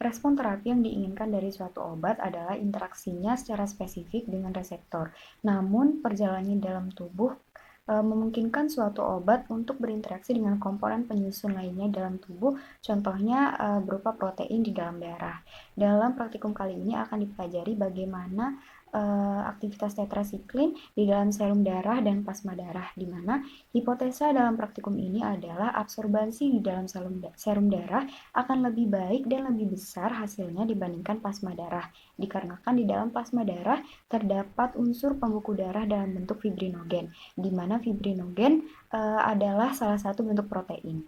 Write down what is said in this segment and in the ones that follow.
Respon terapi yang diinginkan dari suatu obat adalah interaksinya secara spesifik dengan reseptor. Namun, perjalanannya dalam tubuh memungkinkan suatu obat untuk berinteraksi dengan komponen penyusun lainnya dalam tubuh, contohnya berupa protein di dalam darah. Dalam praktikum kali ini akan dipelajari bagaimana aktivitas tetrasiklin di dalam serum darah dan plasma darah, di mana hipotesa dalam praktikum ini adalah absorbansi di dalam serum darah akan lebih baik dan lebih besar hasilnya dibandingkan plasma darah, dikarenakan di dalam plasma darah terdapat unsur pembuku darah dalam bentuk fibrinogen, di mana fibrinogen adalah salah satu bentuk protein.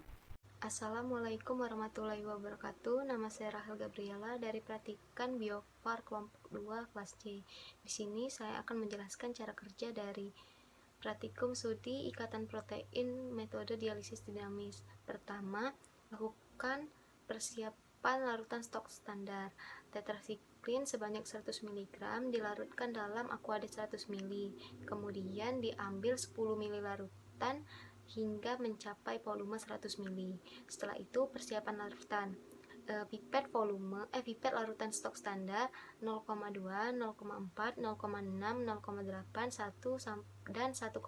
Assalamualaikum warahmatullahi wabarakatuh. Nama saya Rahel Gabriela dari Praktikan Biopar kelompok 2 kelas C. Di sini saya akan menjelaskan cara kerja dari praktikum studi ikatan protein metode dialisis dinamis. Pertama, lakukan persiapan larutan stok standar. Tetrasiklin sebanyak 100 mg dilarutkan dalam Aquadex 100 ml. Kemudian diambil 10 ml larutan hingga mencapai volume 100 ml. Setelah itu persiapan larutan. Pipet larutan stok standar 0,2, 0,4, 0,6, 0,8, 1 dan 1,5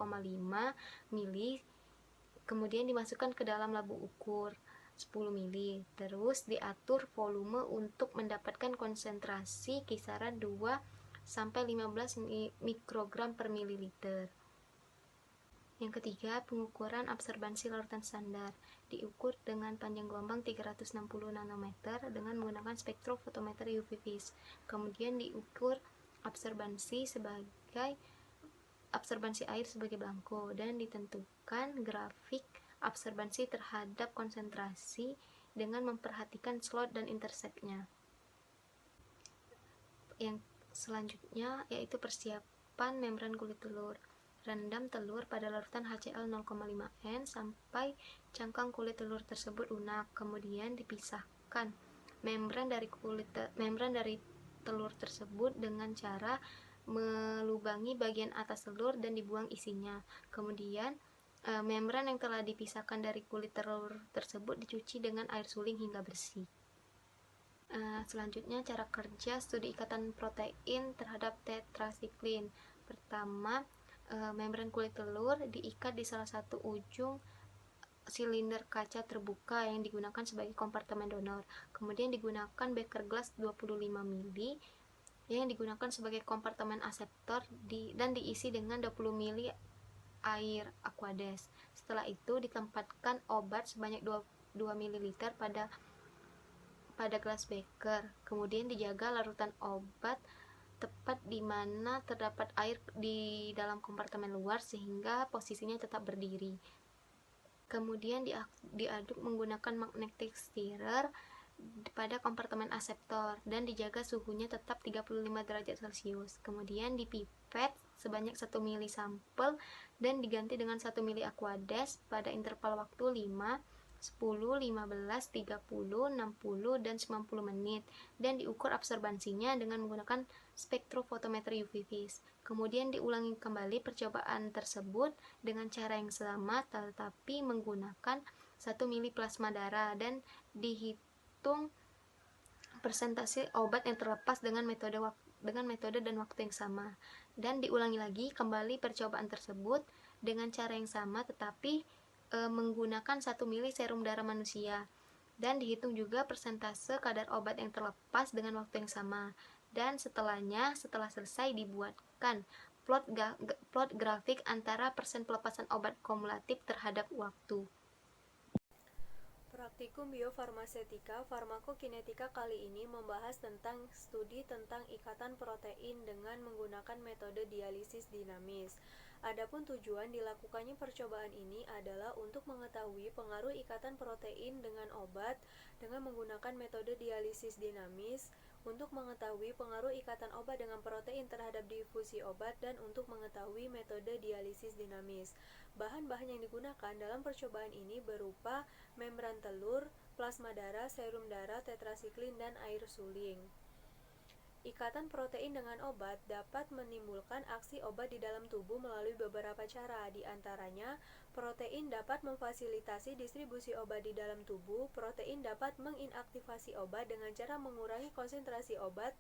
mili. Kemudian dimasukkan ke dalam labu ukur 10 mili. Terus diatur volume untuk mendapatkan konsentrasi kisaran 2 sampai 15 mikrogram per mililiter. Yang ketiga, pengukuran absorbansi larutan standar diukur dengan panjang gelombang 360 nanometer dengan menggunakan spektrofotometer UV vis. Kemudian diukur absorbansi air sebagai blanko dan ditentukan grafik absorbansi terhadap konsentrasi dengan memperhatikan slot dan intersect-nya. Yang selanjutnya yaitu persiapan membran kulit telur. Rendam telur pada larutan HCl 0,5 N sampai cangkang kulit telur tersebut lunak. Kemudian dipisahkan membran dari telur tersebut dengan cara melubangi bagian atas telur dan dibuang isinya. Kemudian membran yang telah dipisahkan dari kulit telur tersebut dicuci dengan air suling hingga bersih. Selanjutnya cara kerja studi ikatan protein terhadap tetrasiklin. Pertama, membran kulit telur diikat di salah satu ujung silinder kaca terbuka yang digunakan sebagai kompartemen donor. Kemudian digunakan beker gelas 25 ml yang digunakan sebagai kompartemen aseptor dan diisi dengan 20 ml air Aquadex. Setelah itu ditempatkan obat sebanyak 2 ml pada gelas beker. Kemudian dijaga larutan obat tepat di mana terdapat air di dalam kompartemen luar sehingga posisinya tetap berdiri. Kemudian diaduk menggunakan magnetic stirrer pada kompartemen aseptor dan dijaga suhunya tetap 35 derajat Celcius. Kemudian dipipet sebanyak 1 ml sampel dan diganti dengan 1 ml Aquadex pada interval waktu 5, 10, 15, 30, 60, dan 90 menit dan diukur absorbansinya dengan menggunakan spektrofotometer UV vis. Kemudian diulangi kembali percobaan tersebut dengan cara yang sama tetapi menggunakan 1 mili plasma darah dan dihitung persentase obat yang terlepas dengan metode dan waktu yang sama. Dan diulangi lagi kembali percobaan tersebut dengan cara yang sama tetapi menggunakan 1 mili serum darah manusia dan dihitung juga persentase kadar obat yang terlepas dengan waktu yang sama. Dan setelah selesai dibuatkan plot grafik antara persen pelepasan obat kumulatif terhadap waktu. Praktikum biofarmasetika farmakokinetika kali ini membahas tentang studi tentang ikatan protein dengan menggunakan metode dialisis dinamis. Adapun tujuan dilakukannya percobaan ini adalah untuk mengetahui pengaruh ikatan protein dengan obat dengan menggunakan metode dialisis dinamis, untuk mengetahui pengaruh ikatan obat dengan protein terhadap difusi obat, dan untuk mengetahui metode dialisis dinamis. Bahan-bahan yang digunakan dalam percobaan ini berupa membran telur, plasma darah, serum darah, tetrasiklin, dan air suling. Ikatan protein dengan obat dapat menimbulkan aksi obat di dalam tubuh melalui beberapa cara. Di antaranya, protein dapat memfasilitasi distribusi obat di dalam tubuh. Protein dapat menginaktivasi obat dengan cara mengurangi konsentrasi obat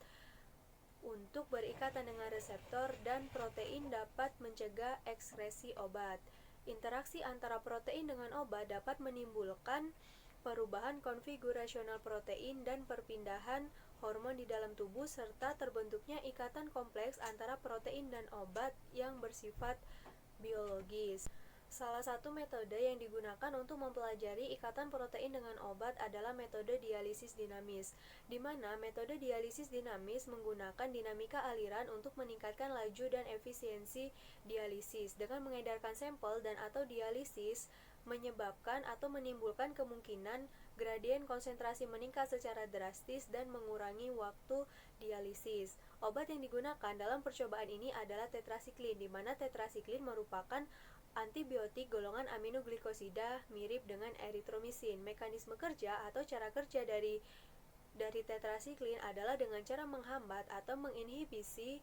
untuk berikatan dengan reseptor, dan protein dapat mencegah ekskresi obat. Interaksi antara protein dengan obat dapat menimbulkan perubahan konfigurasional protein dan perpindahan hormon di dalam tubuh, serta terbentuknya ikatan kompleks antara protein dan obat yang bersifat biologis. Salah satu metode yang digunakan untuk mempelajari ikatan protein dengan obat adalah metode dialisis dinamis, di mana metode dialisis dinamis menggunakan dinamika aliran untuk meningkatkan laju dan efisiensi dialisis. Dengan mengedarkan sampel dan atau dialisis menyebabkan atau menimbulkan kemungkinan gradien konsentrasi meningkat secara drastis dan mengurangi waktu dialisis. Obat yang digunakan dalam percobaan ini adalah tetrasiklin, di mana tetrasiklin merupakan antibiotik golongan aminoglikosida mirip dengan eritromisin. Mekanisme kerja atau cara kerja dari tetrasiklin adalah dengan cara menghambat atau menginhibisi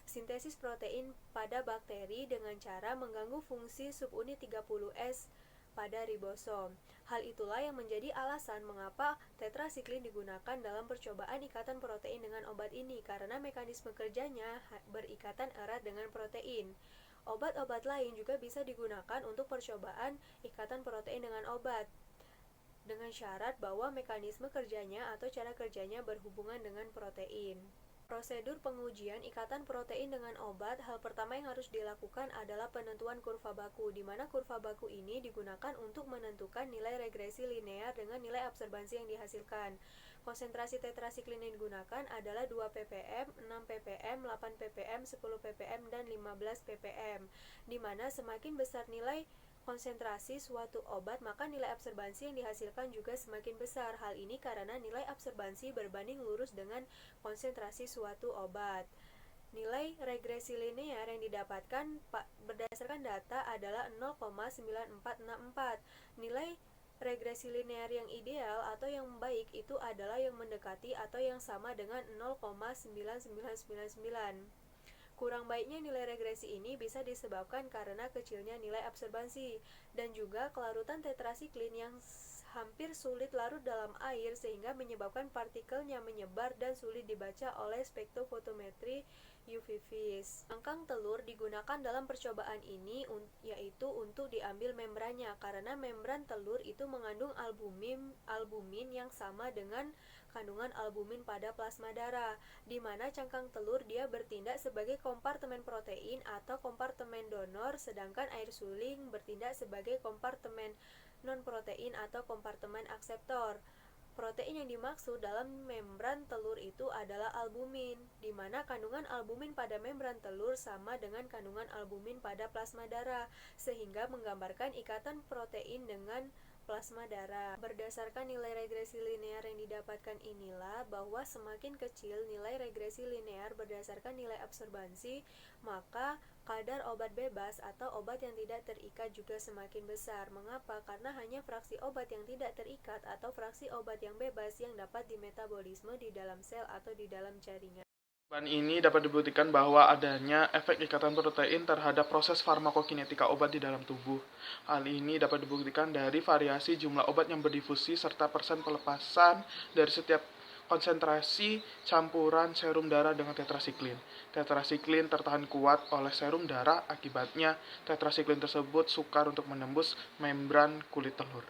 sintesis protein pada bakteri dengan cara mengganggu fungsi subunit 30S pada ribosom. Hal itulah yang menjadi alasan mengapa tetrasiklin digunakan dalam percobaan ikatan protein dengan obat ini, karena mekanisme kerjanya berikatan erat dengan protein. Obat-obat lain juga bisa digunakan untuk percobaan ikatan protein dengan obat, dengan syarat bahwa mekanisme kerjanya atau cara kerjanya berhubungan dengan protein. Prosedur pengujian ikatan protein dengan obat, hal pertama yang harus dilakukan adalah penentuan kurva baku, di mana kurva baku ini digunakan untuk menentukan nilai regresi linear dengan nilai absorbansi yang dihasilkan. Konsentrasi tetrasiklin yang digunakan adalah 2 ppm, 6 ppm, 8 ppm, 10 ppm, dan 15 ppm, di mana semakin besar nilai konsentrasi suatu obat, maka nilai absorbansi yang dihasilkan juga semakin besar. Hal ini karena nilai absorbansi berbanding lurus dengan konsentrasi suatu obat. Nilai regresi linear yang didapatkan berdasarkan data adalah 0,9464. Nilai regresi linear yang ideal atau yang baik itu adalah yang mendekati atau yang sama dengan 0,9999. Kurang baiknya nilai regresi ini bisa disebabkan karena kecilnya nilai absorbansi dan juga kelarutan tetrasiklin yang hampir sulit larut dalam air sehingga menyebabkan partikelnya menyebar dan sulit dibaca oleh spektrofotometri UV vis. Cangkang telur digunakan dalam percobaan ini yaitu untuk diambil membrannya, karena membran telur itu mengandung albumin yang sama dengan kandungan albumin pada plasma darah, di mana cangkang telur dia bertindak sebagai kompartemen protein atau kompartemen donor, sedangkan air suling bertindak sebagai kompartemen non-protein atau kompartemen akseptor. Protein yang dimaksud dalam membran telur itu adalah albumin, di mana kandungan albumin pada membran telur sama dengan kandungan albumin pada plasma darah, sehingga menggambarkan ikatan protein dengan plasma darah. Berdasarkan nilai regresi linear yang didapatkan inilah bahwa semakin kecil nilai regresi linear berdasarkan nilai absorbansi, maka kadar obat bebas atau obat yang tidak terikat juga semakin besar. Mengapa? Karena hanya fraksi obat yang tidak terikat atau fraksi obat yang bebas yang dapat dimetabolisme di dalam sel atau di dalam jaringan. Percobaan ini dapat dibuktikan bahwa adanya efek ikatan protein terhadap proses farmakokinetika obat di dalam tubuh. Hal ini dapat dibuktikan dari variasi jumlah obat yang berdifusi serta persen pelepasan dari setiap konsentrasi campuran serum darah dengan tetrasiklin. Tetrasiklin tertahan kuat oleh serum darah, akibatnya tetrasiklin tersebut sukar untuk menembus membran kulit telur.